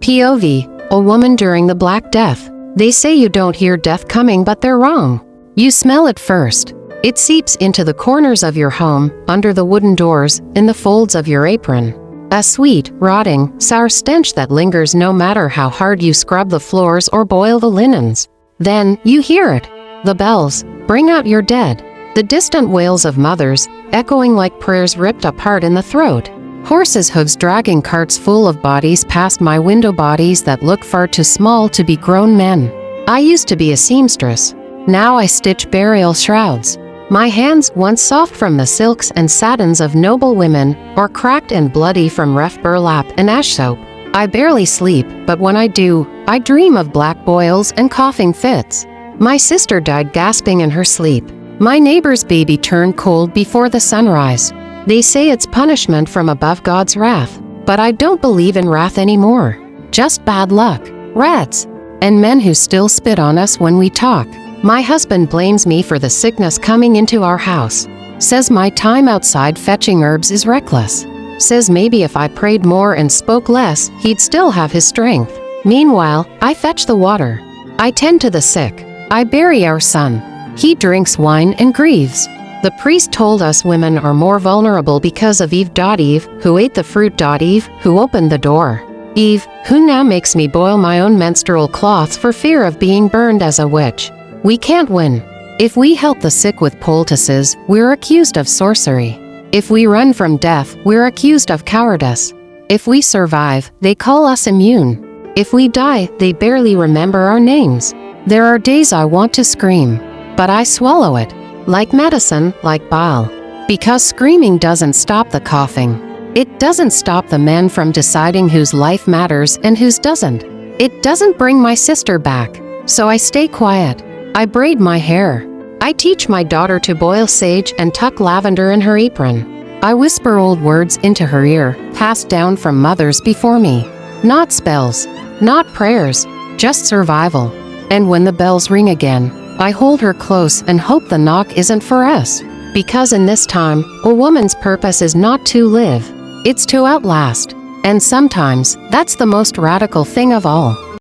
POV, a woman during the Black Death. They say you don't hear death coming, but they're wrong. You smell it first. It seeps into the corners of your home, under the wooden doors, in the folds of your apron. A sweet, rotting, sour stench that lingers no matter how hard you scrub the floors or boil the linens. Then, you hear it. The bells, bring out your dead. The distant wails of mothers, echoing like prayers ripped apart in the throat. Horses' hooves dragging carts full of bodies past my window, bodies that look far too small to be grown men. I used to be a seamstress. Now I stitch burial shrouds. My hands, once soft from the silks and satins of noble women, are cracked and bloody from rough burlap and ash soap. I barely sleep, but when I do, I dream of black boils and coughing fits. My sister died gasping in her sleep. My neighbor's baby turned cold before the sunrise. They say it's punishment from above, God's wrath. But I don't believe in wrath anymore. Just bad luck, rats, and men who still spit on us when we talk. My husband blames me for the sickness coming into our house. Says my time outside fetching herbs is reckless. Says maybe if I prayed more and spoke less, he'd still have his strength. Meanwhile, I fetch the water. I tend to the sick. I bury our son. He drinks wine and grieves. The priest told us women are more vulnerable because of Eve, who ate the fruit, Eve, who opened the door. Eve, who now makes me boil my own menstrual cloths for fear of being burned as a witch. We can't win. If we help the sick with poultices, we're accused of sorcery. If we run from death, we're accused of cowardice. If we survive, they call us immune. If we die, they barely remember our names. There are days I want to scream, but I swallow it. Like medicine, like bile. Because screaming doesn't stop the coughing. It doesn't stop the men from deciding whose life matters and whose doesn't. It doesn't bring my sister back. So I stay quiet. I braid my hair. I teach my daughter to boil sage and tuck lavender in her apron. I whisper old words into her ear, passed down from mothers before me. Not spells, not prayers, just survival. And when the bells ring again, I hold her close and hope the knock isn't for us. Because in this time, a woman's purpose is not to live, it's to outlast. And sometimes, that's the most radical thing of all.